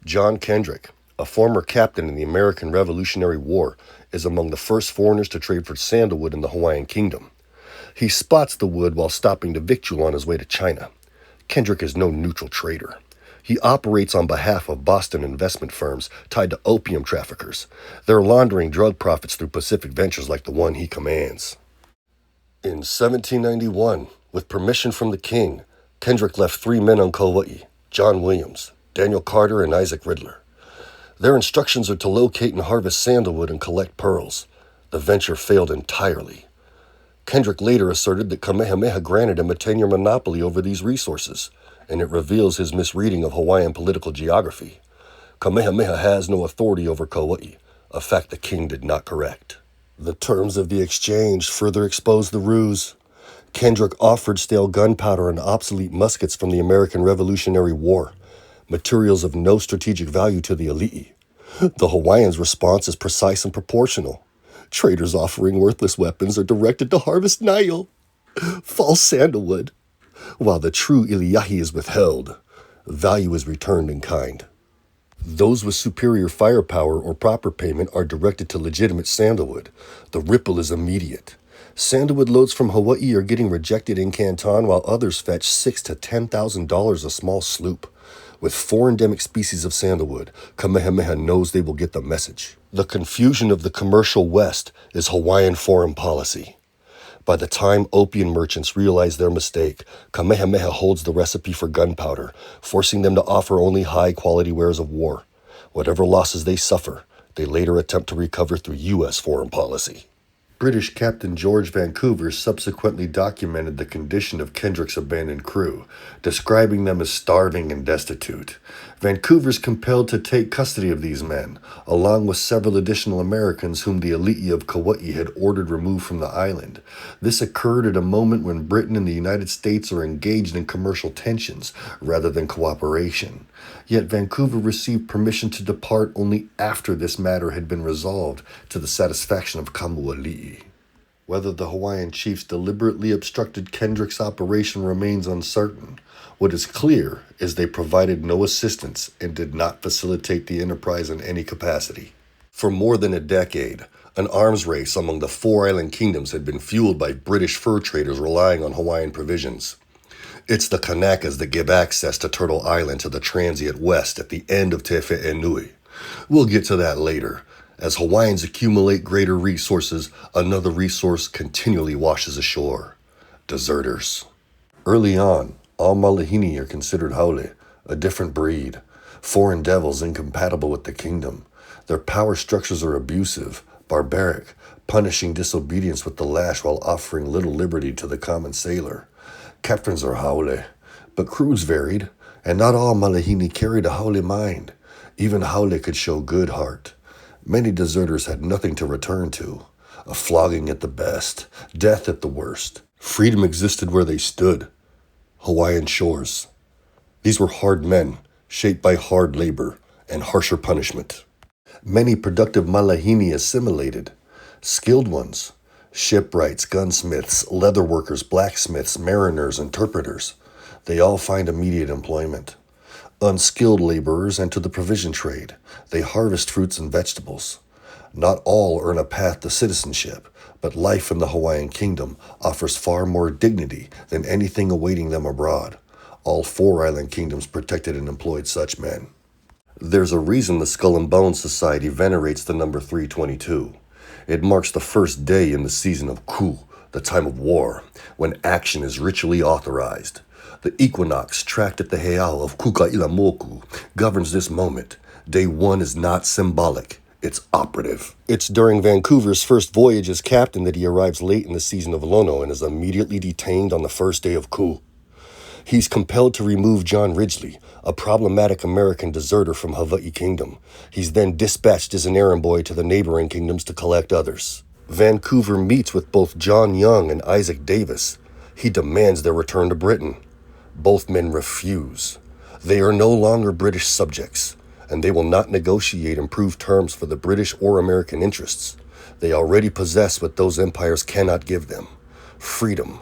John Kendrick, a former captain in the American Revolutionary War, is among the first foreigners to trade for sandalwood in the Hawaiian Kingdom. He spots the wood while stopping to victual on his way to China. Kendrick is no neutral trader. He operates on behalf of Boston investment firms tied to opium traffickers. They're laundering drug profits through Pacific ventures like the one he commands. In 1791, with permission from the king, Kendrick left 3 men on Kauai: John Williams, Daniel Carter, and Isaac Riddler. Their instructions are to locate and harvest sandalwood and collect pearls. The venture failed entirely. Kendrick later asserted that Kamehameha granted him a 10-year monopoly over these resources, and it reveals his misreading of Hawaiian political geography. Kamehameha has no authority over Kauai, a fact the king did not correct. The terms of the exchange further exposed the ruse. Kendrick offered stale gunpowder and obsolete muskets from the American Revolutionary War, materials of no strategic value to the ʻiliahi. The Hawaiians' response is precise and proportional. Traders offering worthless weapons are directed to harvest naio, false sandalwood. While the true ʻiliahi is withheld, value is returned in kind. Those with superior firepower or proper payment are directed to legitimate sandalwood. The ripple is immediate. Sandalwood loads from Hawaii are getting rejected in Canton, while others fetch $6,000 to $10,000 a small sloop. With 4 endemic species of sandalwood, Kamehameha knows they will get the message. The confusion of the commercial West is Hawaiian foreign policy. By the time opium merchants realize their mistake, Kamehameha holds the recipe for gunpowder, forcing them to offer only high-quality wares of war. Whatever losses they suffer, they later attempt to recover through U.S. foreign policy. British Captain George Vancouver subsequently documented the condition of Kendrick's abandoned crew, describing them as starving and destitute. Vancouver's compelled to take custody of these men, along with several additional Americans whom the ʻiliahi of Kauai had ordered removed from the island. This occurred at a moment when Britain and the United States are engaged in commercial tensions rather than cooperation. Yet Vancouver received permission to depart only after this matter had been resolved to the satisfaction of Kamuali'i. Whether the Hawaiian chiefs deliberately obstructed Kendrick's operation remains uncertain. What is clear is they provided no assistance and did not facilitate the enterprise in any capacity. For more than a decade, an arms race among the 4 island kingdoms had been fueled by British fur traders relying on Hawaiian provisions. It's the Kanakas that give access to Turtle Island to the transient west at the end of Te'whe'enui. We'll get to that later. As Hawaiians accumulate greater resources, another resource continually washes ashore: deserters. Early on, all malihini are considered haole, a different breed, foreign devils incompatible with the kingdom. Their power structures are abusive, barbaric, punishing disobedience with the lash while offering little liberty to the common sailor. Captains are haole, but crews varied, and not all malihini carried a haole mind. Even haole could show good heart. Many deserters had nothing to return to. A flogging at the best, death at the worst. Freedom existed where they stood. Hawaiian shores. These were hard men, shaped by hard labor and harsher punishment. Many productive malihini assimilated. Skilled ones: shipwrights, gunsmiths, leather workers, blacksmiths, mariners, interpreters. They all find immediate employment. Unskilled laborers enter the provision trade. They harvest fruits and vegetables. Not all earn a path to citizenship, but life in the Hawaiian kingdom offers far more dignity than anything awaiting them abroad. All 4 island kingdoms protected and employed such men. There's a reason the Skull and Bones Society venerates the number 322. It marks the first day in the season of Ku, the time of war, when action is ritually authorized. The equinox tracked at the heiau of Kukailamoku governs this moment. Day 1 is not symbolic, it's operative. It's during Vancouver's first voyage as captain that he arrives late in the season of Lono and is immediately detained on the first day of Ku. He's compelled to remove John Ridgely, a problematic American deserter from Hawaii Kingdom. He's then dispatched as an errand boy to the neighboring kingdoms to collect others. Vancouver meets with both John Young and Isaac Davis. He demands their return to Britain. Both men refuse. They are no longer British subjects, and they will not negotiate improved terms for the British or American interests. They already possess what those empires cannot give them: freedom,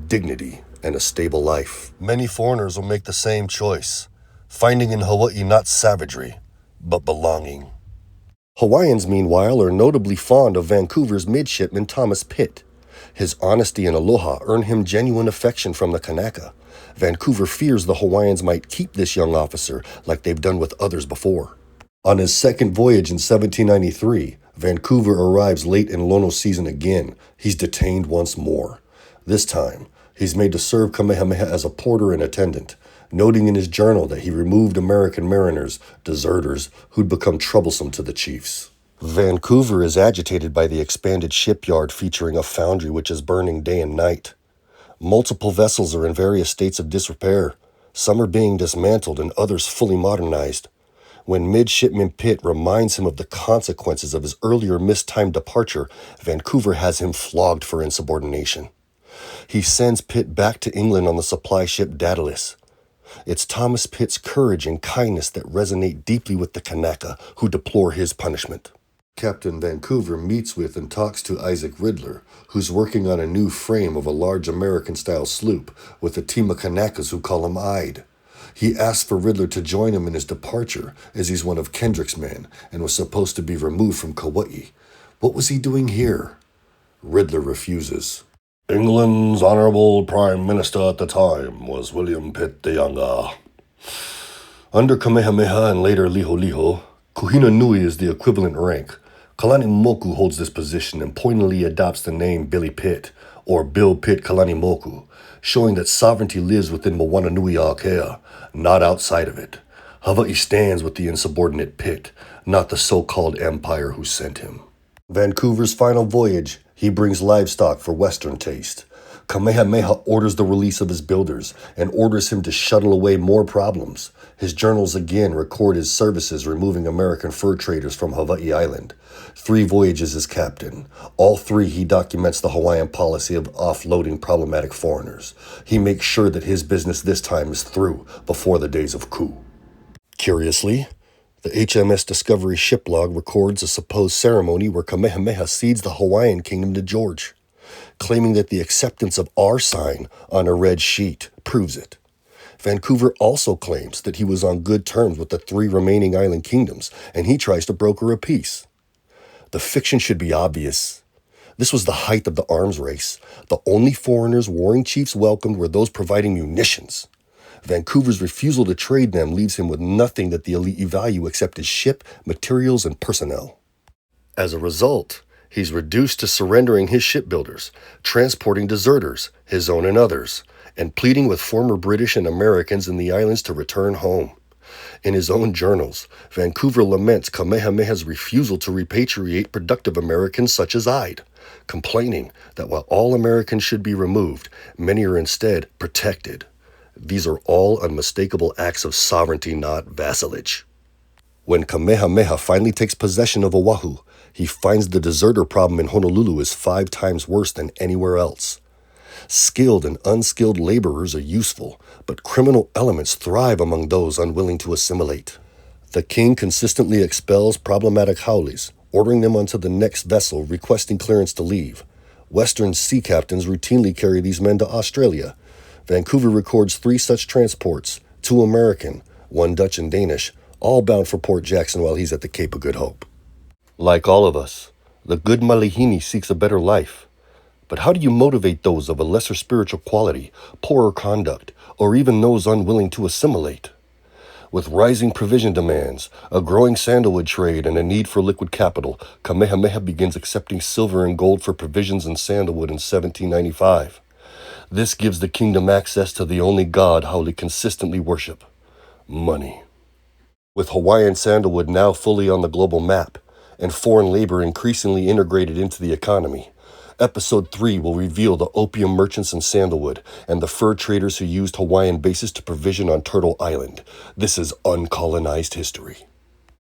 dignity, and a stable life. Many foreigners will make the same choice, finding in Hawaii not savagery, but belonging. Hawaiians, meanwhile, are notably fond of Vancouver's midshipman Thomas Pitt. His honesty and aloha earn him genuine affection from the Kanaka. Vancouver fears the Hawaiians might keep this young officer like they've done with others before. On his second voyage in 1793, Vancouver arrives late in Lono season again. He's detained once more. This time, he's made to serve Kamehameha as a porter and attendant, noting in his journal that he removed American mariners, deserters, who'd become troublesome to the chiefs. Vancouver is agitated by the expanded shipyard featuring a foundry which is burning day and night. Multiple vessels are in various states of disrepair. Some are being dismantled and others fully modernized. When Midshipman Pitt reminds him of the consequences of his earlier mistimed departure, Vancouver has him flogged for insubordination. He sends Pitt back to England on the supply ship Daedalus. It's Thomas Pitt's courage and kindness that resonate deeply with the Kanaka, who deplore his punishment. Captain Vancouver meets with and talks to Isaac Ridler, who's working on a new frame of a large American-style sloop with a team of Kanakas who call him Ide. He asks for Ridler to join him in his departure, as he's one of Kendrick's men and was supposed to be removed from Kauai. What was he doing here? Ridler refuses. England's honorable Prime Minister at the time was William Pitt the Younger. Under Kamehameha and later Liholiho, Kuhina Nui is the equivalent rank. Kalani Moku holds this position and pointedly adopts the name Billy Pitt, or Bill Pitt Kalani Moku, showing that sovereignty lives within Moana Nui Aokea, not outside of it. Hawaii stands with the insubordinate Pitt, not the so-called empire who sent him. Vancouver's final voyage, he brings livestock for Western taste. Kamehameha orders the release of his builders and orders him to shuttle away more problems. His journals again record his services removing American fur traders from Hawaii Island. 3 voyages as captain. All 3 he documents the Hawaiian policy of offloading problematic foreigners. He makes sure that his business this time is through before the days of coup. Curiously, the HMS Discovery shiplog records a supposed ceremony where Kamehameha cedes the Hawaiian kingdom to George, claiming that the acceptance of our sign on a red sheet proves it. Vancouver also claims that he was on good terms with the 3 remaining island kingdoms, and he tries to broker a peace. The fiction should be obvious. This was the height of the arms race. The only foreigners warring chiefs welcomed were those providing munitions. Vancouver's refusal to trade them leaves him with nothing that the elite value except his ship, materials, and personnel. As a result, he's reduced to surrendering his shipbuilders, transporting deserters, his own and others, and pleading with former British and Americans in the islands to return home. In his own journals, Vancouver laments Kamehameha's refusal to repatriate productive Americans such as Ide, complaining that while all Americans should be removed, many are instead protected. These are all unmistakable acts of sovereignty, not vassalage. When Kamehameha finally takes possession of Oahu, he finds the deserter problem in Honolulu is 5 times worse than anywhere else. Skilled and unskilled laborers are useful, but criminal elements thrive among those unwilling to assimilate. The king consistently expels problematic haoles, ordering them onto the next vessel requesting clearance to leave. Western sea captains routinely carry these men to Australia. Vancouver records 3 such transports, 2 American, 1 Dutch and Danish, all bound for Port Jackson while he's at the Cape of Good Hope. Like all of us, the good Malihini seeks a better life. But how do you motivate those of a lesser spiritual quality, poorer conduct, or even those unwilling to assimilate? With rising provision demands, a growing sandalwood trade, and a need for liquid capital, Kamehameha begins accepting silver and gold for provisions and sandalwood in 1795. This gives the kingdom access to the only god haole consistently worship: money. With Hawaiian sandalwood now fully on the global map, and foreign labor increasingly integrated into the economy, Episode 3 will reveal the opium merchants in Sandalwood and the fur traders who used Hawaiian bases to provision on Turtle Island. This is uncolonized history.